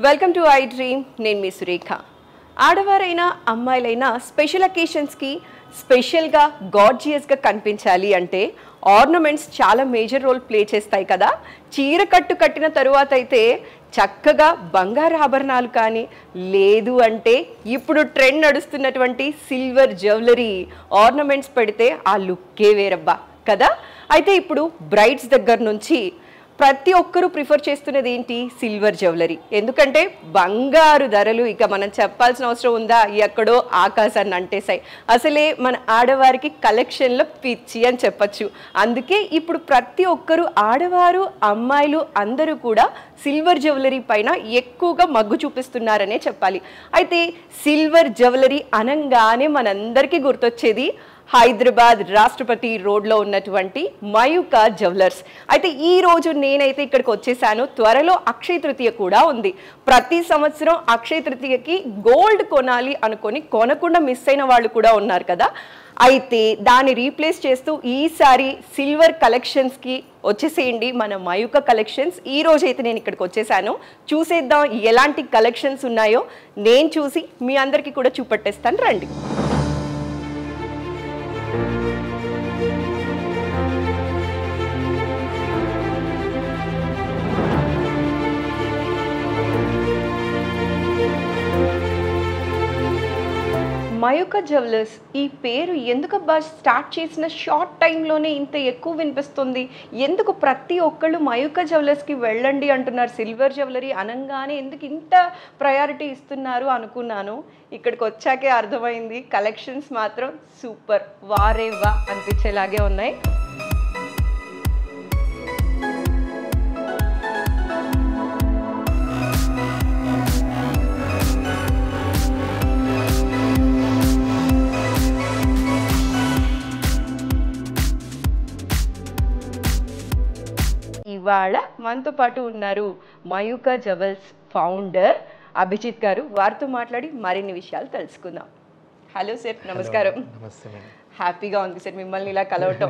Welcome to I dream. నేను మీ Surekha. ఆడవారైనా అమ్మాయిలైనా special అకేషన్స్కి స్పెషల్గా గార్జియస్గా కనిపించాలి అంటే ఆర్నమెంట్స్ చాలా మేజర్ రోల్ ప్లే చేస్తాయి కదా. చీర కట్టిన తరువాత అయితే చక్కగా బంగారు ఆభరణాలు కానీ, లేదు అంటే ఇప్పుడు ట్రెండ్ నడుస్తున్నటువంటి సిల్వర్ జ్యువెలరీ ఆర్నమెంట్స్ పెడితే ఆ లుక్కే వేరబ్బా కదా. అయితే ఇప్పుడు బ్రైడ్స్ దగ్గర నుంచి ప్రతి ఒక్కరూ ప్రిఫర్ చేస్తున్నది ఏంటి? Silver jewellery. ఎందుకంటే బంగారు ధరలు ఇక మనం చెప్పాల్సిన అవసరం ఉందా? ఎక్కడో ఆకాశాన్ని అంటేసాయి. అసలే మన ఆడవారికి కలెక్షన్లో పిచ్చి అని చెప్పచ్చు. అందుకే ఇప్పుడు ప్రతి ఒక్కరూ ఆడవారు అమ్మాయిలు అందరూ కూడా సిల్వర్ జ్యువెలరీ పైన ఎక్కువగా మగ్గు చూపిస్తున్నారనే చెప్పాలి. అయితే సిల్వర్ జ్యువెలరీ అనంగానే మనందరికీ గుర్తొచ్చేది హైదరాబాద్ రాష్ట్రపతి రోడ్లో ఉన్నటువంటి మయూకా జ్యువెలర్స్. అయితే ఈ రోజు నేనైతే ఇక్కడికి వచ్చేసాను. త్వరలో అక్షయ తృతీయ కూడా ఉంది. ప్రతి సంవత్సరం అక్షయ తృతీయకి గోల్డ్ కొనాలి అనుకొని కొనకుండా మిస్ అయిన వాళ్ళు కూడా ఉన్నారు కదా. అయితే దాన్ని రీప్లేస్ చేస్తూ ఈసారి సిల్వర్ కలెక్షన్స్కి వచ్చేసేయండి మన మయూకా కలెక్షన్స్. ఈ రోజు అయితే నేను ఇక్కడికి వచ్చేసాను. చూసేద్దాం ఎలాంటి కలెక్షన్స్ ఉన్నాయో. నేను చూసి మీ అందరికీ కూడా చూపెట్టేస్తాను, రండి. మయూకా జ్యువెలర్స్ ఈ పేరు ఎందుకబ్బా స్టార్ట్ చేసిన షార్ట్ టైంలోనే ఇంత ఎక్కువ వినిపిస్తుంది? ఎందుకు ప్రతి ఒక్కళ్ళు మయూకా జ్యువెలర్స్కి వెళ్ళండి అంటున్నారు? సిల్వర్ జ్యువెలరీ అనంగానే ఎందుకు ఇంత ప్రయారిటీ ఇస్తున్నారు అనుకున్నాను. ఇక్కడికి వచ్చాకే అర్థమైంది. కలెక్షన్స్ మాత్రం సూపర్, వారేవా అనిపించేలాగే ఉన్నాయి. ఇవాళ మనతో పాటు ఉన్నారు మయూకా జ్యువెలర్స్ ఫౌండర్ అభిజిత్ గారు. వారితో మాట్లాడి మరిన్ని విషయాలు తెలుసుకుందాం. హలో సార్, నమస్కారం. నమస్తే మేడం. హ్యాపీగా ఉంది సార్ మిమ్మల్ని ఇలా కలవటం.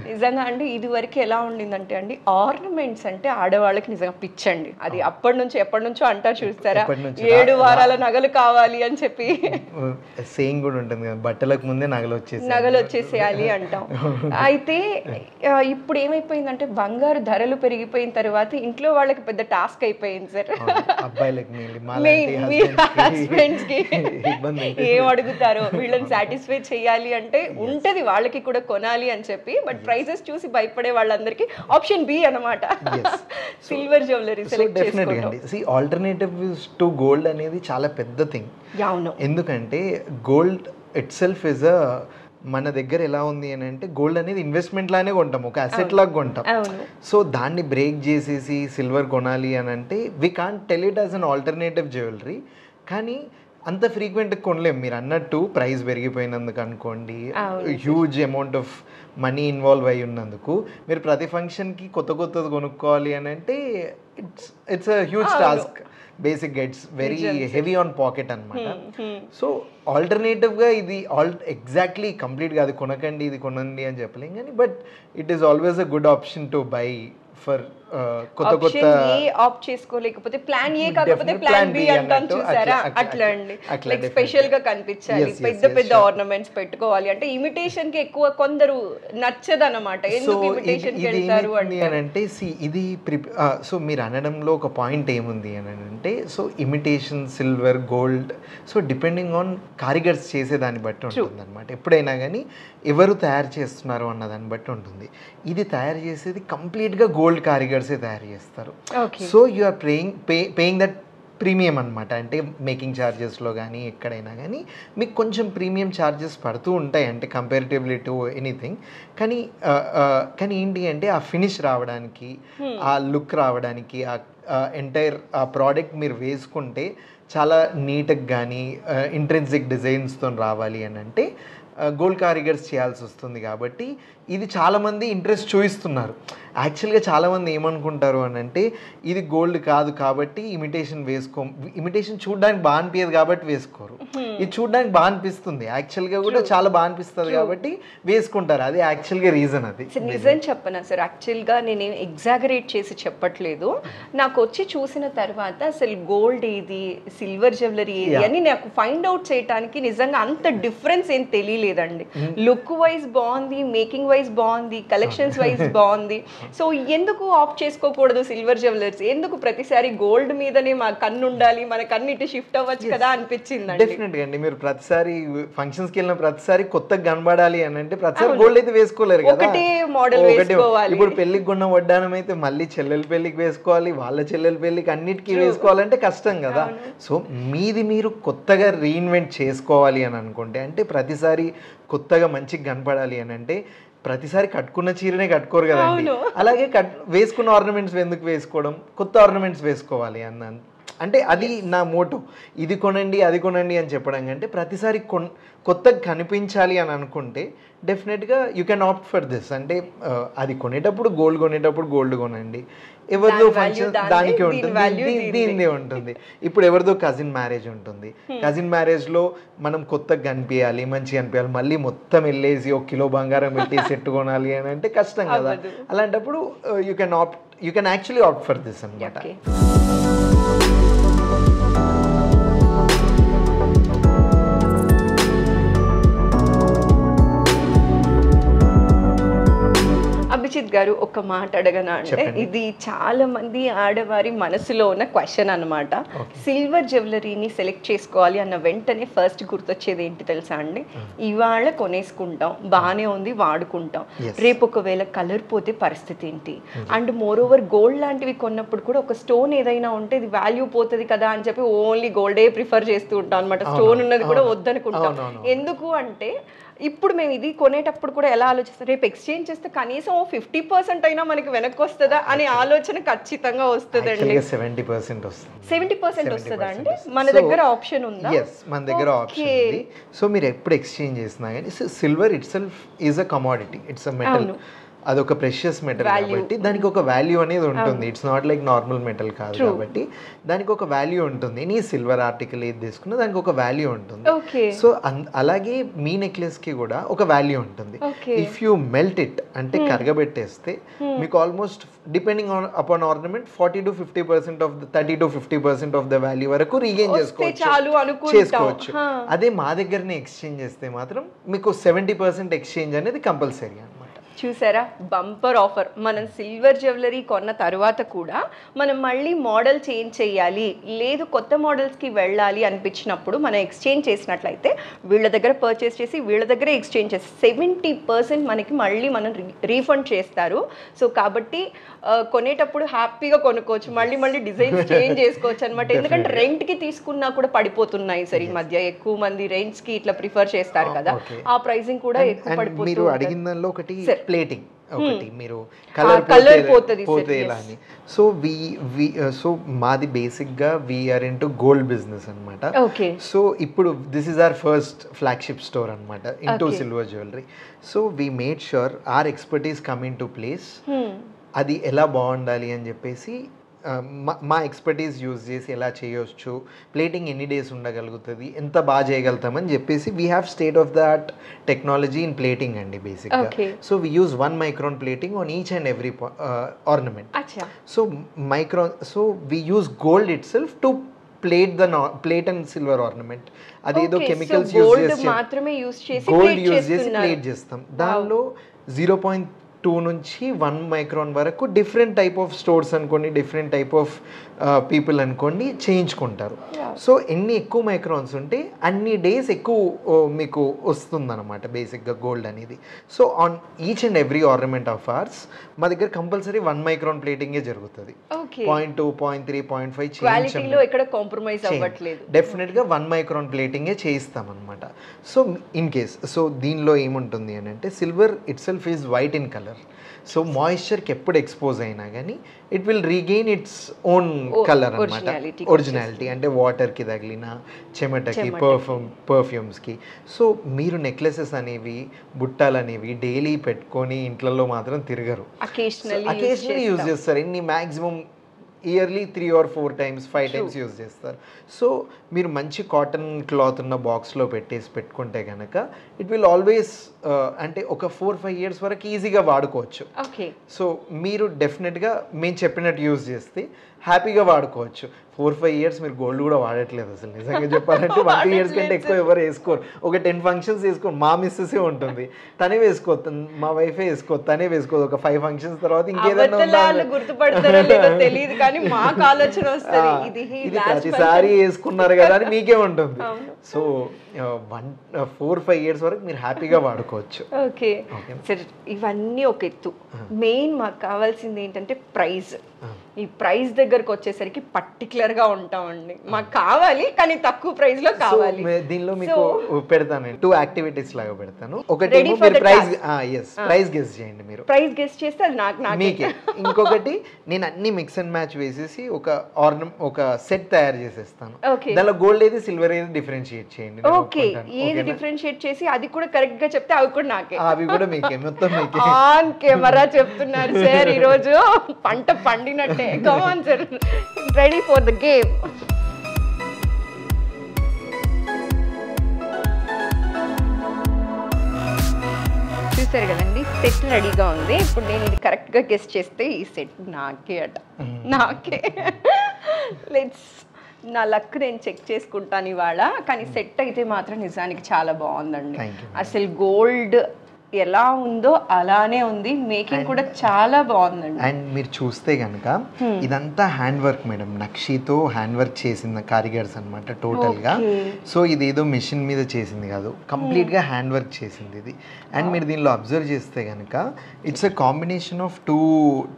నిజంగా అండి ఇదివరకు ఎలా ఉండిందంటే అండి, ఆర్నమెంట్స్ అంటే ఆడవాళ్ళకి నిజంగా పిచ్చండి. అది ఎప్పటి నుంచో అంటారు చూస్తారా, 7 వారాల నగలు కావాలి అని చెప్పి సేయింగ్ కూడా ఉంటుంది కదా, బట్టలకు ముందే నగలు వచ్చేసేయాలి అంటాం. అయితే ఇప్పుడు ఏమైపోయిందంటే బంగారు ధరలు పెరిగిపోయిన తర్వాత ఇంట్లో వాళ్ళకి పెద్ద టాస్క్ అయిపోయింది సార్. హస్బెండ్స్ కి ఏం అడుగుతారో వీళ్ళని సాటిస్ఫై చేయాలి అంటే ఉంటది వాళ్ళకి కూడా కొనాలి అని చెప్పి. బట్ ప్రైసెస్ చూసి భయపడే వాళ్ళందరికీ ఆప్షన్ బి అన్నమాట, సిల్వర్ జ్యువెలరీ సెలెక్ట్ చేసుకోవడం. ఆల్టర్నేటివ్స్ టు గోల్డ్ అనేది చాలా పెద్ద థింగ్. ఎందుకంటే gold it self is a, మన దగ్గర ఎలా ఉంది అని అంటే గోల్డ్ అనేది ఇన్వెస్ట్మెంట్ లానే కొంటాం, ఒక అసెట్ లాగా కొంటాం. సో దాన్ని బ్రేక్ చేసేసి సిల్వర్ కొనాలి అని అంటే we can't tell it as an alternative jewellery. కానీ అంత ఫ్రీక్వెంట్గా కొనలేం. మీరు అన్నట్టు ప్రైస్ పెరిగిపోయినందుకు అనుకోండి, huge amount of money involve అయి ఉన్నందుకు మీరు ప్రతి ఫంక్షన్కి కొత్తది కొనుక్కోవాలి అని అంటే ఇట్స్ అ హ్యూజ్ టాస్క్. బేసిక్గా it's very heavy on pocket అనమాట. సో ఆల్టర్నేటివ్గా ఇది ఎగ్జాక్ట్లీ కంప్లీట్గా అది కొనకండి ఇది కొనండి అని చెప్పలేం, కానీ but it is always a good option to buy for కొత్త ఆప్ట్ చేసుకోలేకపోతే ప్లాన్ ఏ కాకపోతే ప్లాన్ బి అంటాం చూసారా, అట్లా అండి. లైక్ స్పెషల్ గా కనిపించాలి, పెద్ద ఆర్నమెంట్స్ పెట్టుకోవాలి అంటే ఇమిటేషన్ కి ఎక్కువ కొందరు నచ్చదన్నమాట. ఎందుకు ఇమిటేషన్ కి వెళ్తారు అంటే ఇది సో మీరు అనడంలో ఒక పాయింట్ ఏముంది అని అంటే, so imitation silver gold, so depending on కారిగర్స్ చేసేదాన్ని బట్టి ఉంటుంది అనమాట. ఎప్పుడైనా కానీ ఎవరు తయారు చేస్తున్నారు అన్న దాన్ని బట్టి ఉంటుంది. ఇది తయారు చేసేది కంప్లీట్గా గోల్డ్ కారిగర్సే తయారు చేస్తారు. So you are paying that premium అనమాట. అంటే మేకింగ్ ఛార్జెస్లో కానీ ఎక్కడైనా కానీ మీకు కొంచెం ప్రీమియం ఛార్జెస్ పడుతూ ఉంటాయి, అంటే కంపారిటివ్లీ టు ఎనీథింగ్. కానీ ఏంటి అంటే ఆ ఫినిష్ రావడానికి, ఆ లుక్ రావడానికి, ఆ ఎంటైర్ ఆ ప్రోడక్ట్ మీరు వేసుకుంటే చాలా నీట్గా కానీ ఇంట్రెన్సిక్ డిజైన్స్తో రావాలి అని అంటే గోల్డ్ కారిగర్స్ చేయాల్సి వస్తుంది. కాబట్టి ఇది చాలామంది ఇంట్రెస్ట్ చూపిస్తున్నారు. యాక్చువల్గా చాలామంది ఏమనుకుంటారు అని అంటే ఇది గోల్డ్ కాదు కాబట్టి ఇమిటేషన్ ఇమిటేషన్ చూడడానికి బాగా అనిపించదు కాబట్టి వేసుకోరు. ఇది చూడడానికి బాగా అనిపిస్తుంది, యాక్చువల్గా కూడా చాలా బాగా అనిపిస్తుంది కాబట్టి వేసుకుంటారు. అది యాక్చువల్గా రీజన్. అది నిజం చెప్పనా సార్, యాక్చువల్గా నేను ఎగ్జాగరేట్ చేసి చెప్పట్లేదు. నాకు వచ్చి చూసిన తర్వాత అసలు గోల్డ్ ఏది సిల్వర్ జ్యువెలరీ ఏది అని నాకు ఫైండ్ అవుట్ చేయడానికి నిజంగా అంత డిఫరెన్స్ ఏం తెలియలేదండి. లుక్ వైజ్ బాగుంది, మేకింగ్ వైజ్ బాగుంది, కలెక్షన్స్ వైజ్ బాగుంది. సో ఎందుకు ఆప్ట్ చేసుకోకూడదు సిల్వర్ జ్యువెలర్స్? ఎందుకు ప్రతిసారి గోల్డ్ మీదనే మా కన్ను ఉండాలి, మన కన్ను ఇటు షిఫ్ట్ అవ్వచ్చు కదా అనిపించింది. డెఫినెట్గా అండి, మీరు ప్రతిసారి ఫంక్షన్స్కి వెళ్ళిన ప్రతిసారి కొత్తగా కనబడాలి అని అంటే ప్రతిసారి గోల్డ్ అయితే వేసుకోలేరు కదా, ఒకటే మోడల్ వేసుకోవాలి. ఇప్పుడు పెళ్లికి కొన్న వడ్డానం అయితే మళ్ళీ చెల్లెల పెళ్లికి వేసుకోవాలి, వాళ్ళ చెల్లెల పెళ్లికి అన్నిటికీ వేసుకోవాలంటే కష్టం కదా. సో మీది మీరు కొత్తగా రీఇన్వెంట్ చేసుకోవాలి అని అనుకుంటే, అంటే ప్రతిసారి కొత్తగా మంచిగా కనపడాలి అని అంటే ప్రతిసారి కట్టుకున్న చీరనే కట్టుకోరు కదండి. అలాగే వేసుకున్న ఆర్నమెంట్స్ ఎందుకు వేసుకోవడం, కొత్త ఆర్నమెంట్స్ వేసుకోవాలి అంటే అది నా మోటో. ఇది కొనండి అది కొనండి అని చెప్పడం కంటే ప్రతిసారి కొత్తగా కనిపించాలి అని అనుకుంటే డెఫినెట్గా you can opt for this. అంటే అది కొనేటప్పుడు గోల్డ్ కొనండి, ఎవరిదో ఫంక్షన్ దానికే ఉంటుంది, దీనిదే ఉంటుంది. ఇప్పుడు ఎవరిదో కజిన్ మ్యారేజ్ ఉంటుంది, కజిన్ మ్యారేజ్లో మనం కొత్తగా కనిపించాలి, మంచిగా కనిపించాలి, మళ్ళీ మొత్తం వెళ్ళేసి 1 కిలో బంగారం పెట్టి సెట్ కొనాలి అని అంటే కష్టం కదా. అలాంటప్పుడు you can actually opt for this అన్నమాట. అభిజిత్ గారు, ఒక మాట అడగనా అంటే, ఇది చాలా మంది ఆడవారి మనసులో ఉన్న క్వశ్చన్ అనమాట. సిల్వర్ జ్యువెలరీని సెలెక్ట్ చేసుకోవాలి అన్న వెంటనే ఫస్ట్ గుర్తొచ్చేది ఏంటి తెలుసా అండి? ఇవాళ కొనేసుకుంటాం, బాగానే ఉంది, వాడుకుంటాం, రేపు ఒకవేళ కలర్ పోతే పరిస్థితి ఏంటి? అండ్ మోర్ ఓవర్ గోల్డ్ లాంటివి కొన్నప్పుడు కూడా ఒక స్టోన్ ఏదైనా ఉంటే ఇది వాల్యూ పోతుంది కదా అని చెప్పి ఓన్లీ గోల్డే ప్రిఫర్ చేస్తూ ఉంటాం అనమాట. స్టోన్ ఉన్నది కూడా వద్దనుకుంటాం. ఎందుకు అంటే ఇప్పుడు మేము ఇది కొనేటప్పుడు కూడా ఎలా ఆలోచిస్తాం, రేపు ఎక్స్చేంజ్ చేస్తే కనీసం 50% అయినా మనకి వెనక్కి వస్తుందా అనే ఆలోచన ఖచ్చితంగా వస్తుందండి. 70% వస్తుందా అండి? మన దగ్గర ఆప్షన్ ఉందా? మన దగ్గర ఆప్షన్ ఉంది. సో మీరు ఎప్పుడు ఎక్స్చేంజ్ చేసినా కానీ silver itself is a commodity, it's a metal. అదొక ప్రెషియస్ మెటల్ కాబట్టి దానికి ఒక వాల్యూ అనేది ఉంటుంది. It's not like normal metal కాదు కాబట్టి దానికి ఒక వాల్యూ ఉంటుంది. నీ సిల్వర్ ఆర్టికల్ ఏది తీసుకున్నా దానికి ఒక వాల్యూ ఉంటుంది. సో అలాగే మీ నెక్లెస్ కి కూడా ఒక వాల్యూ ఉంటుంది. ఇఫ్ యూ మెల్ట్ ఇట్ అంటే కరగబెట్టేస్తే మీకు almost depending upon ornament 40 to 50% of 30 to 50% of the value వరకు రీగెయిన్ చేసుకోవచ్చు. అదే మా దగ్గరనే ఎక్స్చేంజ్ చేస్తే మాత్రం మీకు 70% ఎక్స్చేంజ్ అనేది కంపల్సరీ అన్నమాట. చూసారా, బంపర్ ఆఫర్. మనం సిల్వర్ జ్యువెలరీ కొన్న తర్వాత కూడా మనం మళ్ళీ మోడల్ చేంజ్ చేయాలి, లేదు కొత్త మోడల్స్కి వెళ్ళాలి అనిపించినప్పుడు మనం ఎక్స్చేంజ్ చేసినట్లయితే వీళ్ళ దగ్గర పర్చేస్ చేసి వీళ్ళ దగ్గరే ఎక్స్చేంజ్ చేసి 70% మనకి మళ్ళీ మనం రీఫండ్ చేస్తారు. సో కాబట్టి కొనేటప్పుడు హ్యాపీగా కొనుక్కోవచ్చు, మళ్ళీ డిజైన్స్ చేంజ్ చేసుకోవచ్చు అనమాట. ఎందుకంటే రెంట్కి తీసుకున్నా కూడా పడిపోతున్నాయి సార్ ఈ మధ్య. ఎక్కువ మంది రెంట్స్కి ఇట్లా ప్రిఫర్ చేస్తారు కదా, ఆ ప్రైసింగ్ కూడా ఎక్కువ పడిపోతుంది. ప్లేటింగ్ ఒకటి మీరు కలర్ పోతే ఇలా అని. సో మాది బేసిక్గా వీఆర్ ఇంటూ గోల్డ్ బిజినెస్ అనమాట. సో ఇప్పుడు this is our first flagship store అనమాట into silver jewellery. So we made sure our expertise come in to place. అది ఎలా బాగుండాలి అని చెప్పేసి మా ఎక్స్పర్టీస్ యూజ్ చేసి ఎలా చేయొచ్చు, ప్లేటింగ్ ఎన్ని డేస్ ఉండగలుగుతుంది, ఎంత బాగా చేయగలుగుతామని చెప్పేసి we have state of the art technology in plating అండి బేసిక్గా. So we use 1 micron plating on each and every ornament. So we use gold it self to plate and silver ornament. అదేదో chemicals use చేసి gold use చేసి plate చేస్తాం. దానిలో 0.2 నుంచి 1 micron వరకు different type of stores అనుకోండి, different type of people అనుకోండి చేయించుకుంటారు. సో ఎన్ని ఎక్కువ మైక్రాన్స్ ఉంటే అన్ని డేస్ ఎక్కువ మీకు వస్తుందన్నమాట బేసిక్గా గోల్డ్ అనేది. So on each and every ornament of hours మా దగ్గర కంపల్సరీ 1 micron ప్లేటింగే జరుగుతుంది. 0.2, 0.3, 0.5 డెఫినెట్గా 1 micron ప్లేటింగే చేయిస్తాం అనమాట. సో ఇన్ కేస్ దీనిలో ఏముంటుంది అని అంటే silver itself is white in colour. Colour. So మాయిశ్చర్కి ఎప్పుడు ఎక్స్పోజ్ అయినా కానీ it will regain its own colour అనమాట, ఒరిజినాలిటీ. అంటే వాటర్కి తగిలిన చెమటకి, పర్ఫ్యూమ్స్కి. సో మీరు నెక్లెసెస్ అనేవి, బుట్టాలు అనేవి డైలీ పెట్టుకొని ఇంట్లో మాత్రం తిరగరు, అకేషనల్లీ యూజ్ చేస్తారు. ఎన్ని maximum yearly 3 or 4 times 5 times use చేస్తారు. సో మీరు మంచి కాటన్ క్లాత్ ఉన్న బాక్స్లో పెట్టుకుంటే కనుక ఇట్ విల్ ఆల్వేస్ అంటే ఒక 4-5 years వరకు ఈజీగా వాడుకోవచ్చు. సో మీరు డెఫినెట్గా మేము చెప్పినట్టు యూజ్ చేస్తే హ్యాపీగా వాడుకోవచ్చు. 4-5 years మీరు గోల్డ్ కూడా వాడట్లేదు అసలు నిజంగా చెప్పాలంటే. 1-2 years కంటే ఎక్కువ ఎవరు వేసుకోరు. ఒక 10 functions వేసుకోరు. మా మిస్సెసే ఉంటుంది, తనే వేసుకోవద్దు, మా వైఫే వేసుకోవద్దు, తనే వేసుకోదు. ఒక 5 functions తర్వాత ఇంకేదైనా గుర్తుపడతారో లేదో తెలియదు కానీ మాకు ఆలోచన వస్తుంది ఇది ప్రతిసారి వేసుకున్నారు కదా అని మీకే ఉంటుంది. సో 4-5 years వరకు మీరు హ్యాపీగా వాడుకోవచ్చు. ఓకే సరే, ఇవన్నీ ఒక ఎత్తు. మెయిన్ మాకు కావాల్సింది ఏంటంటే ప్రైస్. ఈ ప్రైస్ దగ్గరకు వచ్చేసరికి పర్టికులర్ గా ఉంటామండి. మాకు కావాలి కానీ తక్కువ ప్రైస్ లో కావాలి. దీనిలో మీకు పెడతాను 2 activities లాగా పెడతాను. ఒకటి ప్రైస్ గెస్ చేయండి. మీరు ప్రైస్ గెస్ చేస్తే అది మీకే. ఇంకొకటి నేను అన్ని మిక్స్ అండ్ మ్యాచ్ వేసేసి ఒక సెట్ తయారు చేసేస్తాను. దానిలో గోల్డ్ ఏది సిల్వర్ ఏది డిఫరెన్షియేట్ చేయండి. ఓకే, ఏది డిఫరెన్షియేట్ చేసి అది కూడా కరెక్ట్ గా చెప్తే అవి కూడా నాకే. అవి కూడా మీకే, మొత్తం మీకే. ఆన్ కెమెరా చెప్తున్నారు సార్, ఈ రోజు పంట పండినట్టే. Come on sir, ready for the game. చూసారు కదండి, సెట్ రెడీగా ఉంది. ఇప్పుడు నేను ఇది కరెక్ట్ గా గెస్ చేస్తే ఈ సెట్ నాకే అట, నాకే. లెట్స్, నా లక్ నేను చెక్ చేసుకుంటాను ఇవాళ. కానీ సెట్ అయితే మాత్రం నిజానికి చాలా బాగుందండి. అసలు గోల్డ్ ఎలా ఉందో అలానే ఉంది, మేకింగ్ కూడా చాలా బాగుందండి. అండ్ మీరు చూస్తే కనుక ఇదంతా హ్యాండ్ వర్క్ మేడం, నక్షితో హ్యాండ్ వర్క్ చేసిన కారిగర్స్ అనమాట టోటల్ గా. సో ఇది ఏదో మెషిన్ మీద చేసింది కాదు, కంప్లీట్ గా హ్యాండ్ వర్క్ చేసింది ఇది. అండ్ మీరు దీనిలో అబ్జర్వ్ చేస్తే కనుక it's a combination of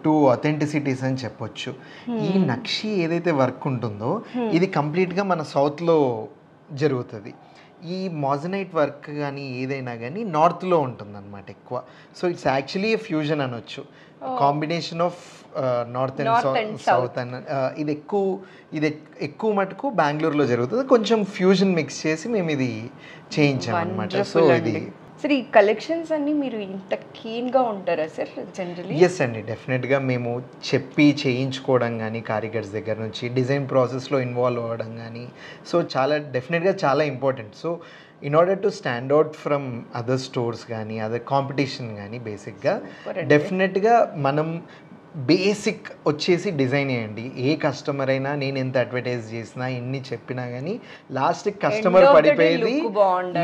two authenticities అని చెప్పొచ్చు. ఈ నక్షి ఏదైతే వర్క్ ఉంటుందో ఇది కంప్లీట్ గా మన సౌత్ లో జరుగుతుంది. ఈ మాజనైట్ వర్క్ కానీ ఏదైనా కానీ నార్త్లో ఉంటుంది అనమాట ఎక్కువ. సో ఇట్స్ యాక్చువల్లీ ఫ్యూజన్ అనొచ్చు, combination of north and south. And ఇది ఎక్కువ మటుకు బెంగళూరులో జరుగుతుంది. కొంచెం ఫ్యూజన్ మిక్స్ చేసి మేము ఇది చేయించాం అనమాట. సో ఇది సార్, ఈ కలెక్షన్స్ అన్ని మీరు ఇంత కీన్గా ఉంటారా సార్ జనరల్లీ? ఎస్ అండి, డెఫినెట్గా మేము చెప్పి చేయించుకోవడం కానీ, కారిగర్స్ దగ్గర నుంచి డిజైన్ ప్రాసెస్లో ఇన్వాల్వ్ అవ్వడం కానీ, సో చాలా డెఫినెట్గా చాలా important. So in order to stand out from other stores కానీ, అదర్ కాంపిటీషన్ కానీ, బేసిక్గా డెఫినెట్గా మనం బేసిక్ వచ్చేసి డిజైన్ చేయండి. ఏ కస్టమర్ అయినా నేను ఎంత అడ్వర్టైజ్ చేసినా ఎన్ని చెప్పినా కానీ లాస్ట్కి కస్టమర్ పడిపోయేది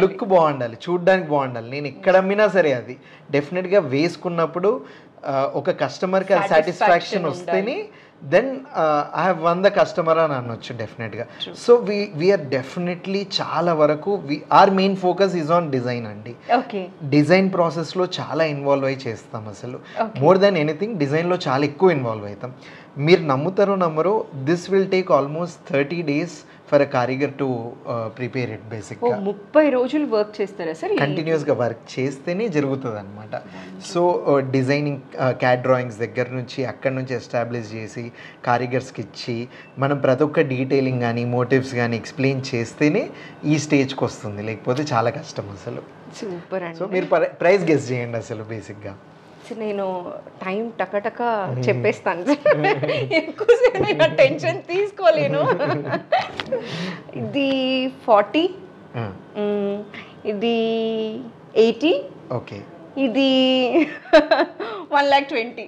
లుక్ బాగుండాలి, చూడ్డానికి బాగుండాలి. నేను ఎక్కడ అమ్మినా సరే అది డెఫినెట్గా వేసుకున్నప్పుడు ఒక కస్టమర్కి అది సాటిస్ఫాక్షన్ వస్తేనే then I have won the customer అని అనొచ్చు డెఫినెట్గా. సో వీఆర్ డెఫినెట్లీ చాలా వరకు our main focus is on design అండి. డిజైన్ ప్రాసెస్లో చాలా ఇన్వాల్వ్ అయ్యి చేస్తాం. అసలు మోర్ దాన్ ఎనీథింగ్ డిజైన్లో చాలా ఎక్కువ ఇన్వాల్వ్ అవుతాం. మీరు నమ్ముతారో నమ్మరో, this will take almost 30 days for a karigar to prepare it. బేసిక్గా 30 రోజులు వర్క్ చేస్తారా సార్? కంటిన్యూస్గా వర్క్ చేస్తేనే జరుగుతుంది అనమాట. సో డిజైనింగ్, క్యాట్ డ్రాయింగ్స్ దగ్గర నుంచి అక్కడి నుంచి ఎస్టాబ్లిష్ చేసి కారిగర్స్కి ఇచ్చి మనం ప్రతి ఒక్క డీటెయిలింగ్ కానీ, మోటివ్స్ కానీ ఎక్స్ప్లెయిన్ చేస్తేనే ఈ స్టేజ్కి వస్తుంది, లేకపోతే చాలా కష్టం అసలు. సూపర్ అండి. సో మీరు ప్రైస్ గెస్ చేయండి అసలు. బేసిక్గా నేను టైం టకటక చెప్పేస్తాను, ఎక్కువసేపు నేను టెన్షన్ తీసుకోలేను. ఇది 40, ఇది 80, ఓకే, ఇది 1,20,000.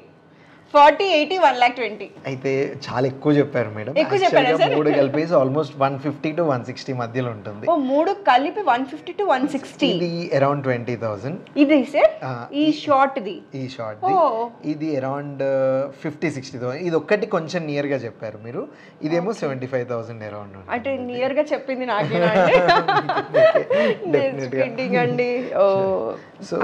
40, 80, 1,20,000. అయితే చాలా ఎక్కువ చెప్పారు మేడం. ఎక్కువ చెప్పారా సార్? 3 కలిపి ఆల్మోస్ట్ 150 to 160 మధ్యలో ఉంటుంది. 3 కలిపి 150 to 160. ఇది అరౌండ్ 20,000. ఇది సార్ ఈ షార్ట్ ఇది అరౌండ్ 50-60,000. ఇది ఒక్కటి కొంచెం నియర్ గా చెప్పారు మీరు. ఇదేమో 75,000 అరౌండ్. అంటే నియర్ గా చెప్పింది నాకే అండి.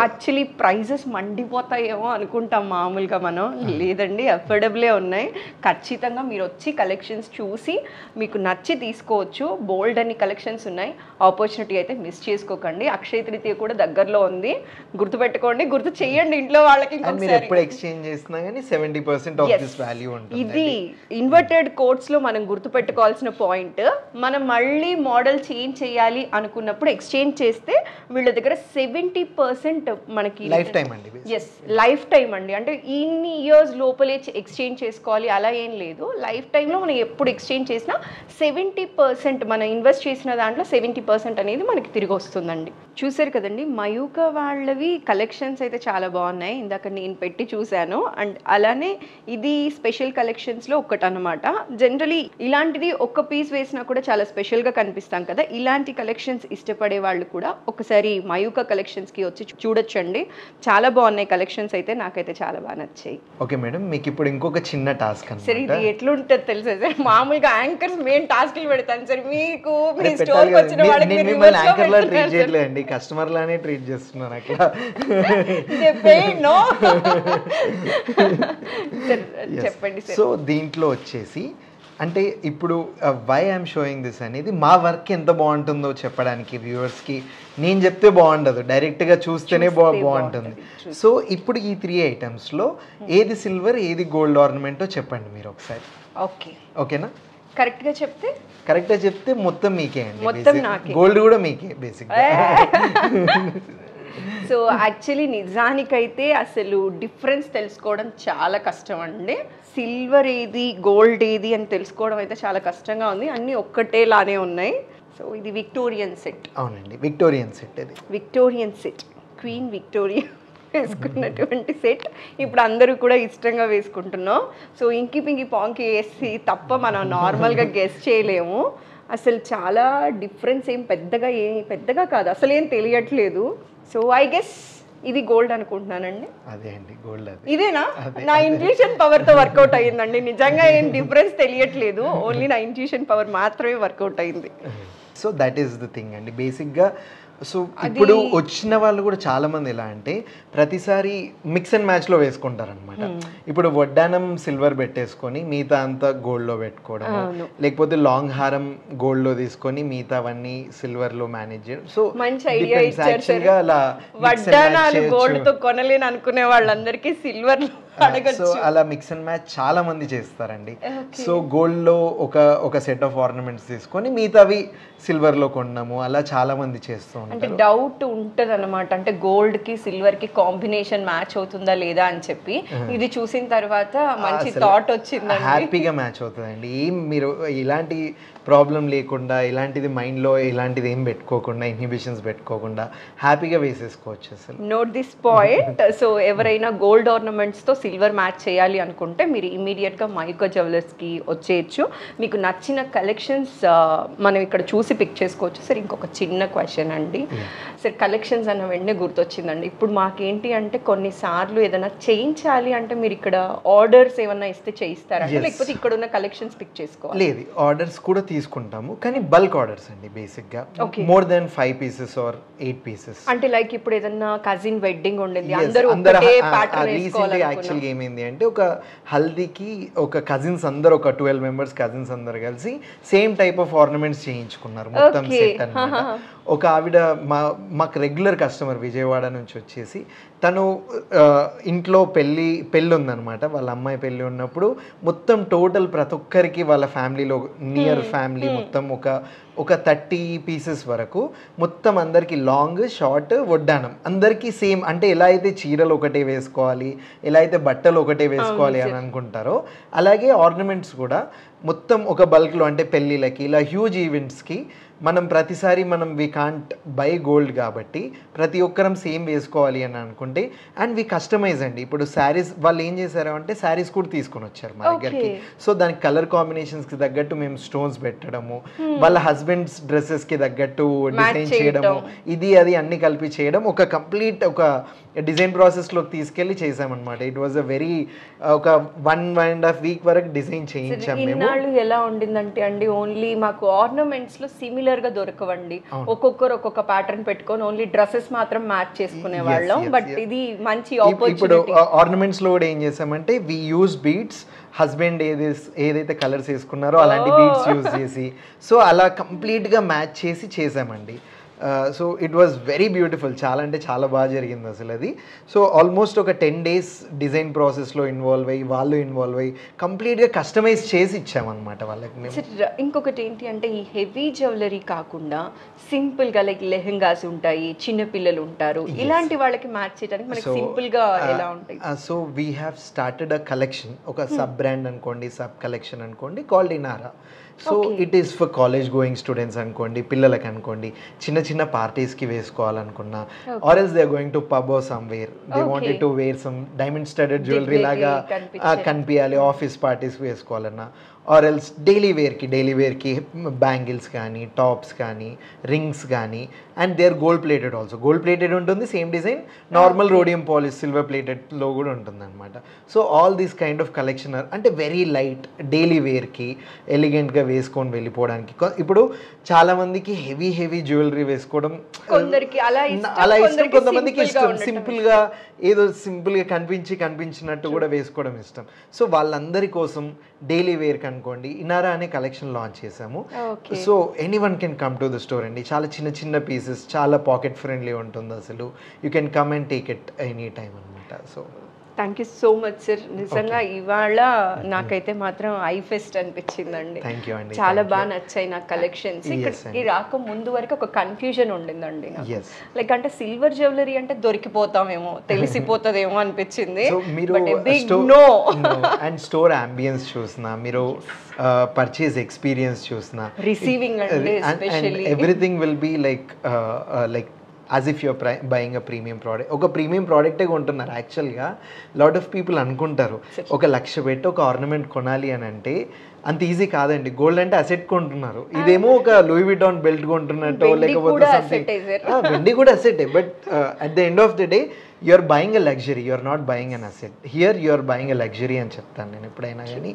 యాక్చువల్లీ ప్రైజెస్ మండిపోతాయేమో అనుకుంటాం మామూలుగా మనం. లేదు లేదండి, అఫోర్డబులే ఉన్నాయి. ఖచ్చితంగా మీరు వచ్చి కలెక్షన్స్ చూసి మీకు నచ్చి తీసుకోవచ్చు. బోల్డ్ అని కలెక్షన్స్ ఉన్నాయి. ఆపర్చునిటీ అయితే మిస్ చేసుకోకండి. అక్షయ తృతీయ కూడా దగ్గరలో ఉంది, గుర్తుపెట్టుకోండి, గుర్తు చేయండి ఇంట్లో వాళ్ళకి. ఎప్పుడు ఎక్స్చేంజ్ చేసినా కానీ 70% ఆఫ్ దిస్ వాల్యూ ఉంటుంది. ఇది ఇన్వర్టెడ్ కోట్స్ లో మనం గుర్తుపెట్టుకోవాల్సిన పాయింట్. మనం మళ్ళీ మోడల్ చేంజ్ చేయాలి అనుకున్నప్పుడు ఎక్స్చేంజ్ చేస్తే వీళ్ళ దగ్గర 70% మనకి లైఫ్ టైం అండి. ఎస్, లైఫ్ టైం అండి. అంటే ఇన్ని ఇయర్స్ లోపలే ఎక్స్చేంజ్ చేసుకోవాలి అలా ఏం లేదు. లైఫ్ టైంలో మనం ఎప్పుడు ఎక్స్చేంజ్ చేసినా 70% మనం ఇన్వెస్ట్ చేసిన దాంట్లో 70% అనేది మనకి తిరిగి వస్తుందండి. చూసారు కదండి, మయూక వాళ్ళవి కలెక్షన్స్ అయితే చాలా బాగున్నాయి. ఇందాక నేను పెట్టి చూశాను. అండ్ అలానే ఇది స్పెషల్ కలెక్షన్స్లో ఒకటి అనమాట. జనరలీ ఇలాంటిది ఒక్క పీస్ వేసినా కూడా చాలా స్పెషల్గా కనిపిస్తాం కదా. ఇలాంటి కలెక్షన్స్ ఇష్టపడే వాళ్ళు కూడా ఒకసారి మయూక కలెక్షన్స్కి వచ్చి చూడొచ్చండి. చాలా బాగున్నాయి కలెక్షన్స్ అయితే, నాకైతే చాలా బాగా నచ్చాయి. ఓకే మేడం, మీకు ఇప్పుడు ఇంకొక చిన్న టాస్క్ సరే, ఇది ఎట్లుంటుంది తెలుసా సార్? మామూలుగా యాంకర్స్ మెయిన్ టాస్క్లు పెడతాను సార్. మీకు మీ స్టోర్కి వచ్చిన వాళ్ళకి యాంకర్లా ట్రీట్ చేయట్లేదండి, కస్టమర్ లానే ట్రీట్ చేస్తున్నాను అక్కడ. చెప్పండి. సో దీంట్లో వచ్చేసి అంటే ఇప్పుడు వై ఐఎమ్ షోయింగ్ దిస్ అనేది మా వర్క్ ఎంత బాగుంటుందో చెప్పడానికి వ్యూవర్స్కి నేను చెప్తే బాగుండదు, డైరెక్ట్గా చూస్తేనే బాగుంటుంది. సో ఇప్పుడు ఈ 3 ఐటమ్స్లో ఏది సిల్వర్ ఏది గోల్డ్ ఆర్నమెంటో చెప్పండి మీరు ఒకసారి. ఓకేనా? కరెక్ట్గా చెప్తే మొత్తం మీకే అండి, గోల్డ్ కూడా మీకే బేసిక్గా. సో యాక్చువల్లీ నిజానికైతే అసలు డిఫరెన్స్ తెలుసుకోవడం చాలా కష్టం అండి. సిల్వర్ ఏది గోల్డ్ ఏది అని తెలుసుకోవడం అయితే చాలా కష్టంగా ఉంది. అన్నీ ఒక్కటేలానే ఉన్నాయి. సో ఇది విక్టోరియన్ సెట్. అవునండి, విక్టోరియన్ సెట్. ఇది విక్టోరియన్ సెట్, క్వీన్ విక్టోరియా వేసుకున్నటువంటి సెట్ ఇప్పుడు అందరూ కూడా ఇష్టంగా వేసుకుంటున్నాం. సో ఇంకి పింకి పాంకి వేసి తప్ప మనం నార్మల్గా గెస్ చేయలేము. అసలు చాలా డిఫరెన్స్ పెద్దగా కాదు, అసలు ఏం తెలియట్లేదు. సో ఐ గెస్ ఇది గోల్డ్ అనుకుంటున్నానండి. అదే అండి, గోల్డ్. ఇదేనా? నా ఇంట్యూషన్ పవర్తో వర్కౌట్ అయ్యిందండి. నిజంగా ఏం డిఫరెన్స్ తెలియట్లేదు, ఓన్లీ నా ఇంట్యూషన్ పవర్ మాత్రమే వర్కౌట్ అయింది. So that is the thing అండి బేసిక్గా. సో ఇప్పుడు వచ్చిన వాళ్ళు కూడా చాలా మంది ఎలా అంటే ప్రతిసారి మిక్స్ అండ్ మ్యాచ్లో వేసుకుంటారనమాట. ఇప్పుడు వడ్డానం సిల్వర్ పెట్టేసుకొని మిగతా అంతా గోల్డ్లో పెట్టుకోవడం, లేకపోతే లాంగ్ హారం గోల్డ్లో తీసుకొని మిగతావన్నీ సిల్వర్లో మేనేజ్ చేయడం. సో మంచి ఐడియా ఇచ్చారు. అలా వడ్డానాలు గోల్డ్తో కొనలేని అనుకునే వాళ్ళందరికీ సిల్వర్లో సో అలా మిక్స్ అండ్ మ్యాచ్ చాలా మంది చేస్తారండి. సో గోల్డ్లో ఒక సెట్ ఆఫ్ ఆర్నమెంట్స్ తీసుకొని మిగతావి సిల్వర్లో కొన్నాము, అలా చాలా మంది చేస్తూ ఉంటారు. అంటే డౌట్ ఉంటుంది అనమాట, అంటే గోల్డ్కి సిల్వర్కి కాంబినేషన్ మ్యాచ్ అవుతుందా లేదా అని చెప్పి. ఇది చూసిన తర్వాత మంచి థాట్ వచ్చింది, హ్యాపీగా మ్యాచ్ అవుతుందండి. ఏం మీరు ఇలాంటి ప్రాబ్లం లేకుండా, ఇలాంటిది మైండ్లో ఇలాంటిది ఏం పెట్టుకోకుండా, ఇన్హిబిషన్స్ పెట్టుకోకుండా హ్యాపీగా వేసేసుకోవచ్చు అసలు. Note this point. సో ఎవరైనా గోల్డ్ ఆర్నమెంట్స్తో సిల్వర్ మ్యాచ్ చేయాలి అనుకుంటే మీరు ఇమీడియట్గా మయూక జ్యువెలర్స్కి వచ్చేయచ్చు. మీకు నచ్చిన కలెక్షన్స్ మనం ఇక్కడ చూసి పిక్ చేసుకోవచ్చు. సార్ ఇంకొక చిన్న క్వశ్చన్ అండి. సార్ కలెక్షన్స్ అన్న వెంటనే గుర్తొచ్చిందండి. ఇప్పుడు మాకేంటి అంటే కొన్నిసార్లు ఏదైనా చేయించాలి అంటే మీరు ఇక్కడ ఆర్డర్స్ ఏమన్నా ఇస్తే చేయిస్తారంటే, లేకపోతే ఇక్కడ ఉన్న కలెక్షన్స్ పిక్ చేసుకోవాలి? లేదు, ఆర్డర్స్ కూడా తీసుకుంటాము, కానీ బల్క్ ఆర్డర్స్ అండి బేసిక్గా. More than 5 pieces or 8 pieces. అంటే లైక్ ఇప్పుడు ఏదన్నా కజిన్ వెడ్డింగ్ ఉండేది, అందరూ ఒకటే ప్యాటర్న్ వేసుకోవాలి. యాక్చువల్గా ఏమైంది అంటే ఒక హల్దీకి ఒక కజిన్స్ అందరూ, ఒక 12 members కజిన్స్ అందరు కలిసి సేమ్ టైప్ ఆఫ్ ఆర్నమెంట్స్ చేయించుకున్నారు మొత్తం సెట్ అన్నమాట. ఒక ఆవిడ మాకు రెగ్యులర్ కస్టమర్ విజయవాడ నుంచి వచ్చేసి, తను ఇంట్లో పెళ్ళి ఉందన్నమాట. వాళ్ళ అమ్మాయి పెళ్ళి ఉన్నప్పుడు మొత్తం టోటల్ ప్రతి ఒక్కరికి వాళ్ళ ఫ్యామిలీలో నియర్ ఫ్యామిలీ మొత్తం ఒక 30 pieces వరకు మొత్తం అందరికి లాంగ్ షార్ట్ వడ్డానం అందరికీ సేమ్. అంటే ఎలా అయితే చీరలు ఒకటే వేసుకోవాలి, ఎలా అయితే బట్టలు ఒకటే వేసుకోవాలి అని అనుకుంటారో, అలాగే ఆర్నమెంట్స్ కూడా మొత్తం ఒక బల్క్లో, అంటే పెళ్ళిళ్ళకి ఇలా హ్యూజ్ ఈవెంట్స్కి మనం ప్రతిసారి వి కాంట్ బై గోల్డ్ కాబట్టి ప్రతి ఒక్కరం సేమ్ వేసుకోవాలి అని అనుకుంటే, అండ్ వి కస్టమైజ్ అండి. ఇప్పుడు శారీస్ వాళ్ళు ఏం చేశారు అంటే శారీస్ కూడా తీసుకొని వచ్చారు మా దగ్గరికి. సో దానికి కలర్ కాంబినేషన్స్కి తగ్గట్టు మేము స్టోన్స్ పెట్టడము, వాళ్ళ హస్బెండ్స్ డ్రెస్సెస్కి తగ్గట్టు డిజైన్ చేయడము, ఇది అది అన్ని కలిపి చేయడం, ఒక కంప్లీట్ డిజైన్ ప్రాసెస్లోకి తీసుకెళ్ళి చేసామన్నమాట. ఇట్ వాజ్ అ వెరీ ఒక 1.5 వీక్ వరకు డిజైన్ చేయించాం మేము. ఇన్నాళ్ళు ఎలా ఉండిందంటే అండి, ఓన్లీ మాకు ఆర్నమెంట్స్ లో సిమిలర్ గా దొరకవండి, ఒక్కొక్కరు ఒక్కొక్క ప్యాటర్న్ పెట్టుకొని ఓన్లీ డ్రెస్సెస్ మాత్రం మ్యాచ్ చేసుకునే వాళ్ళం. బట్ ఇది మంచి ఇప్పుడు ఆర్నమెంట్స్ లో కూడా ఏం చేసామంటే వి యూజ్ బీడ్స్, హస్బెండ్ ఏదైతే కలర్స్ వేసుకున్నారో అలాంటి బీడ్స్ యూజ్ చేసి, సో అలా కంప్లీట్గా మ్యాచ్ చేసి చేసామండి. So it was very beautiful, చాలా అంటే చాలా బాగా జరిగింది అసలు అది. సో ఆల్మోస్ట్ ఒక 10 days డిజైన్ ప్రాసెస్లో ఇన్వాల్వ్ అయ్యి, వాళ్ళు ఇన్వాల్వ్ అయ్యి కంప్లీట్గా కస్టమైజ్ చేసి ఇచ్చామన్నమాట వాళ్ళకి. ఇంకొకటి ఏంటి అంటే, ఈ హెవీ జ్యువెలరీ కాకుండా సింపుల్గా లైక్ లెహెంగాస్ ఉంటాయి, చిన్నపిల్లలు ఉంటారు, ఇలాంటి వాళ్ళకి మ్యాచ్ చేయడానికి మనకి సింపుల్గా ఎలా ఉంటాయి? So we have started a collection, ఒక సబ్ బ్రాండ్ అనుకోండి, సబ్ కలెక్షన్ అనుకోండి, called Inara. So it is for college going students అనుకోండి, పిల్లలకి అనుకోండి, చిన్న చిన్న పార్టీస్కి వేసుకోవాలనుకున్నా, or else they are going to pub or somewhere, they wanted to wear some diamond studded jewellery లాగా కనిపించాలి, ఆఫీస్ పార్టీస్కి వేసుకోవాలన్నా, ఆర్ ఎల్స్ డైలీ వేర్కి బ్యాంగిల్స్ కానీ, టాప్స్ కానీ, రింగ్స్ కానీ, and they are gold plated also. Gold plated ఉంటుంది same design, normal rhodium polish silver ప్లేటెడ్లో కూడా ఉంటుంది అనమాట. So all these kind of collection అంటే వెరీ లైట్, డైలీ వేర్కి ఎలిగెంట్గా వేసుకొని వెళ్ళిపోవడానికి. ఇప్పుడు చాలామందికి హెవీ జ్యువెలరీ వేసుకోవడం అలా ఇష్టం, కొంతమందికి ఇష్టం సింపుల్గా, ఏదో సింపుల్గా కనిపించినట్టు కూడా వేసుకోవడం ఇష్టం. సో వాళ్ళందరి కోసం డైలీ వేర్కి అనుకోండి ఇనారా అనే కలెక్షన్ లాంచ్ చేసాము. So anyone can come to the store అండి. చాలా చిన్న పీసెస్, చాలా పాకెట్ ఫ్రెండ్లీ ఉంటుంది అసలు. You can come and take it any time అనమాట. So thank you so much sir. నిజంగా ఇవాళ నాకైతే మాత్రం ఐ ఫెస్ట్ అనిపించిందండి. చాలా బాగా నచ్చాయి నాకు కలెక్షన్స్. ఇక్కడికి రాక ముందు వరకు ఒక కన్ఫ్యూజన్ ఉండిందండి నాకు, లైక్ అంటే సిల్వర్ జ్యువెలరీ అంటే దొరికిపోతామేమో, తెలిసిపోతుందేమో అనిపించింది. అండ్ స్టోర్ అంబియన్స్ చూసినా, మీరు పర్చేస్ ఎక్స్పీరియన్స్ చూసినా, receiving and everything will be like as if you're buying a premium product. ఒక ప్రీమియం ప్రోడక్టే కొంటున్నారు. యాక్చువల్గా లాట్ ఆఫ్ పీపుల్ అనుకుంటారు 1 లక్ష పెట్టి ఒక ఆర్నమెంట్ కొనాలి అని అంటే అంత ఈజీ కాదండి. గోల్డ్ అంటే అసెట్ కొంటున్నారు, ఇదేమో ఒక లూయి విటాన్ బెల్ట్ కొంటున్నట్టు, లేకపోతే సంథింగ్. వెండి కూడా అసెటే, but at the end of the day you are buying a luxury, you are not buying an asset. Here you are buying a luxury అని చెప్తాను నేను ఎప్పుడైనా కానీ.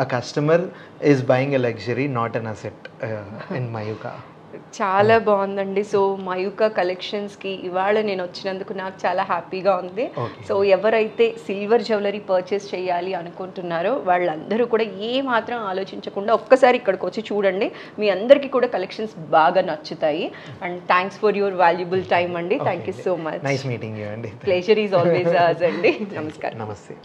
A customer is buying a luxury, not an asset in Mayuka. చాలా బాగుందండి. So Mayuka కలెక్షన్స్కి ఇవాళ నేను వచ్చినందుకు నాకు చాలా హ్యాపీగా ఉంది. సో ఎవరైతే సిల్వర్ జ్యువెలరీ పర్చేస్ చేయాలి అనుకుంటున్నారో వాళ్ళందరూ కూడా ఏ మాత్రం ఆలోచించకుండా ఒక్కసారి ఇక్కడికి వచ్చి చూడండి, మీ అందరికీ కూడా కలెక్షన్స్ బాగా నచ్చుతాయి. And thanks for your valuable time అండి. Thank you so much. Nice meeting you అండి. ప్లెజర్ ఈజ్ ఆల్వేస్ అస్ అండి. నమస్కారం. నమస్తే.